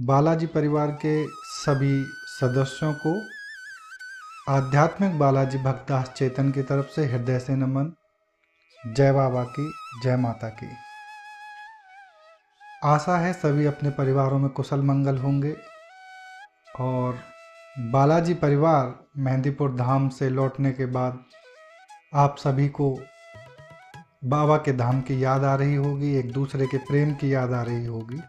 बालाजी परिवार के सभी सदस्यों को आध्यात्मिक बालाजी भक्तदास चेतन की तरफ से हृदय से नमन। जय बाबा की, जय माता की। आशा है सभी अपने परिवारों में कुशल मंगल होंगे और बालाजी परिवार मेहंदीपुर धाम से लौटने के बाद आप सभी को बाबा के धाम की याद आ रही होगी, एक दूसरे के प्रेम की याद आ रही होगी,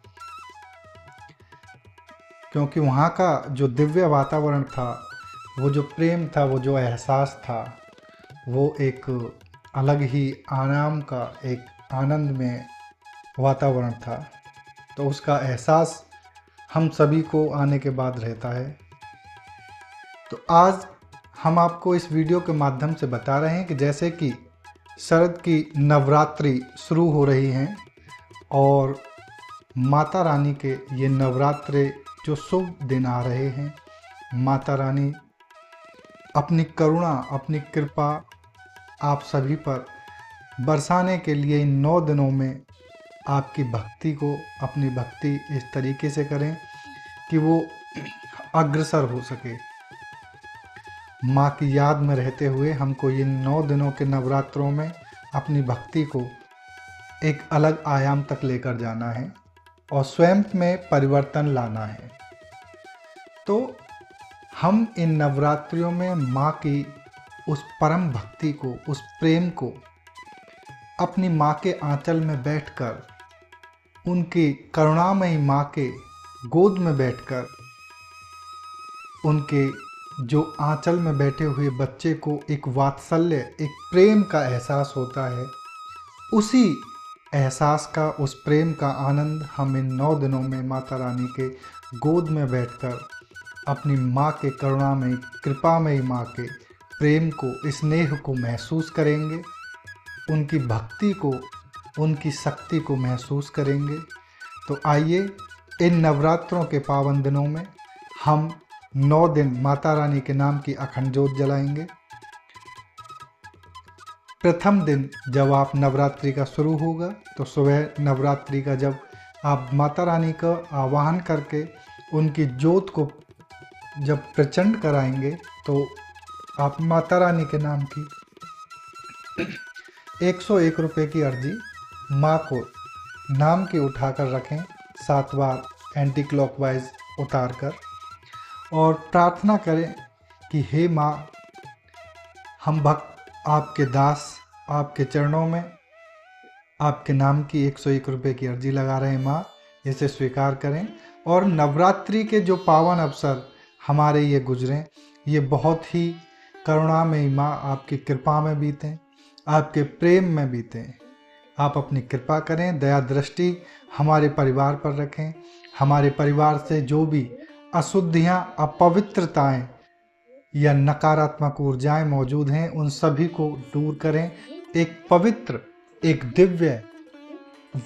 क्योंकि वहाँ का जो दिव्य वातावरण था, वो जो प्रेम था, वो जो एहसास था, वो एक अलग ही आराम का, एक आनंद में वातावरण था। तो उसका एहसास हम सभी को आने के बाद रहता है। तो आज हम आपको इस वीडियो के माध्यम से बता रहे हैं कि जैसे कि शरद की नवरात्रि शुरू हो रही हैं और माता रानी के ये नवरात्रे जो शुभ दिन आ रहे हैं, माता रानी अपनी करुणा, अपनी कृपा आप सभी पर बरसाने के लिए इन 9 दिनों में आपकी भक्ति को, अपनी भक्ति इस तरीके से करें कि वो अग्रसर हो सके। माँ की याद में रहते हुए हमको ये 9 दिनों के नवरात्रों में अपनी भक्ति को एक अलग आयाम तक लेकर जाना है और स्वयं में परिवर्तन लाना है। तो हम इन नवरात्रियों में माँ की उस परम भक्ति को, उस प्रेम को अपनी माँ के आंचल में बैठकर, उनकी करुणामयी माँ के गोद में बैठकर, उनके जो आंचल में बैठे हुए बच्चे को एक वात्सल्य, एक प्रेम का एहसास होता है, उसी एहसास का, उस प्रेम का आनंद हम इन 9 दिनों में माता रानी के गोद में बैठकर अपनी माँ के करुणामयी, कृपामयी माँ के प्रेम को, स्नेह को महसूस करेंगे, उनकी भक्ति को, उनकी शक्ति को महसूस करेंगे। तो आइए इन नवरात्रों के पावन दिनों में हम 9 दिन माता रानी के नाम की अखंड ज्योत जलाएंगे। प्रथम दिन जब आप नवरात्रि का शुरू होगा तो सुबह नवरात्रि का जब आप माता रानी का आवाहन करके उनकी ज्योत को जब प्रचंड कराएंगे तो आप माता रानी के नाम की 101 रुपये की अर्जी माँ को नाम की उठाकर रखें, 7 बार एंटी क्लॉकवाइज उतार कर, और प्रार्थना करें कि हे माँ, हम भक्त आपके दास आपके चरणों में आपके नाम की 101 रुपये की अर्जी लगा रहे हैं माँ, इसे स्वीकार करें। और नवरात्रि के जो पावन अवसर हमारे ये गुजरें, ये बहुत ही करुणामयी माँ आपकी कृपा में बीतें, आपके प्रेम में बीतें। आप अपनी कृपा करें, दया दृष्टि हमारे परिवार पर रखें, हमारे परिवार से जो भी अशुद्धियाँ, अपवित्रताएं या नकारात्मक ऊर्जाएं मौजूद हैं, उन सभी को दूर करें। एक पवित्र, एक दिव्य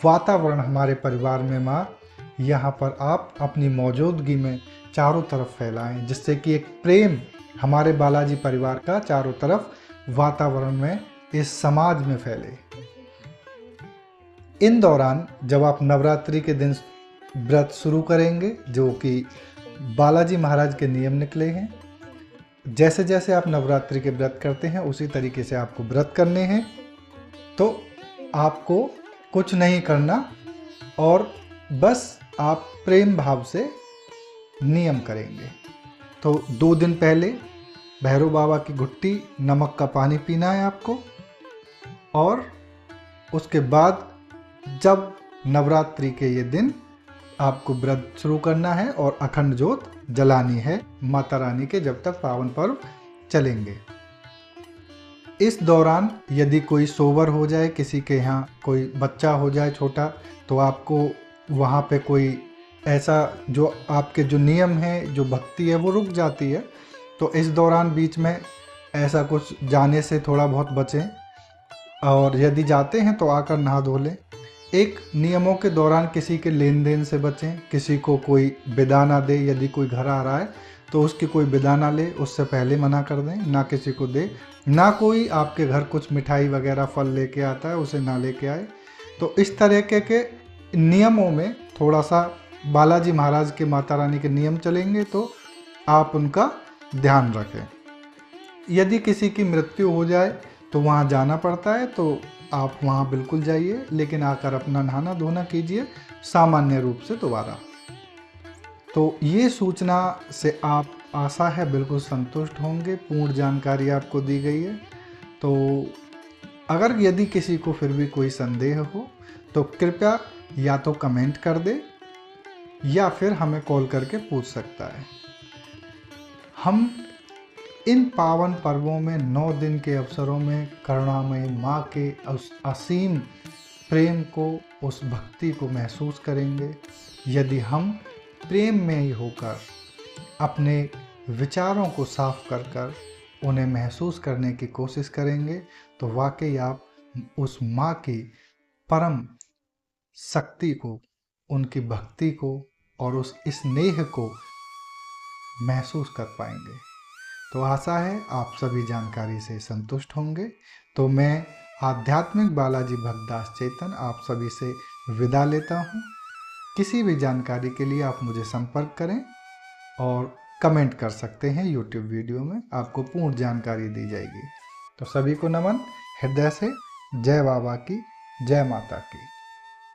वातावरण हमारे परिवार में माँ यहाँ पर आप अपनी मौजूदगी में चारों तरफ फैलाएं, जिससे कि एक प्रेम हमारे बालाजी परिवार का चारों तरफ वातावरण में, इस समाज में फैले। इन दौरान जब आप नवरात्रि के दिन व्रत शुरू करेंगे, जो कि बालाजी महाराज के नियम निकले हैं, जैसे जैसे आप नवरात्रि के व्रत करते हैं उसी तरीके से आपको व्रत करने हैं। तो आपको कुछ नहीं करना और बस आप प्रेम भाव से नियम करेंगे। तो 2 दिन पहले भैरव बाबा की घुट्टी नमक का पानी पीना है आपको, और उसके बाद जब नवरात्रि के ये दिन आपको व्रत शुरू करना है और अखंड ज्योत जलानी है माता रानी के, जब तक पावन पर्व चलेंगे। इस दौरान यदि कोई सोवर हो जाए, किसी के यहाँ कोई बच्चा हो जाए छोटा, तो आपको वहाँ पे कोई ऐसा जो आपके जो नियम है, जो भक्ति है, वो रुक जाती है। तो इस दौरान बीच में ऐसा कुछ जाने से थोड़ा बहुत बचें, और यदि जाते हैं तो आकर नहा धो लें। एक नियमों के दौरान किसी के लेन देन से बचें, किसी को कोई विदा ना दे। यदि कोई घर आ रहा है तो उसकी कोई विदा ना ले, उससे पहले मना कर दें, ना किसी को दे। ना कोई आपके घर कुछ मिठाई वगैरह फल लेके आता है, उसे ना लेके आए। तो इस तरह के नियमों में थोड़ा सा बालाजी महाराज के माता रानी के नियम चलेंगे तो आप उनका ध्यान रखें। यदि किसी की मृत्यु हो जाए तो वहाँ जाना पड़ता है, तो आप वहाँ बिल्कुल जाइए, लेकिन आकर अपना नहाना धोना कीजिए सामान्य रूप से दोबारा। तो ये सूचना से आप आशा है बिल्कुल संतुष्ट होंगे। पूर्ण जानकारी आपको दी गई है। तो अगर यदि किसी को फिर भी कोई संदेह हो तो कृपया या तो कमेंट कर दे या फिर हमें कॉल करके पूछ सकता है। हम इन पावन पर्वों में 9 दिन के अवसरों में करुणामयी माँ के उस असीम प्रेम को, उस भक्ति को महसूस करेंगे। यदि हम प्रेम में ही होकर अपने विचारों को साफ कर उन्हें महसूस करने की कोशिश करेंगे तो वाकई आप उस माँ की परम शक्ति को, उनकी भक्ति को और उस स्नेह को महसूस कर पाएंगे। तो आशा है आप सभी जानकारी से संतुष्ट होंगे। तो मैं आध्यात्मिक बालाजी भक्तदास चेतन आप सभी से विदा लेता हूँ। किसी भी जानकारी के लिए आप मुझे संपर्क करें और कमेंट कर सकते हैं। YouTube वीडियो में आपको पूर्ण जानकारी दी जाएगी। तो सभी को नमन, हृदय से जय बाबा की, जय माता की।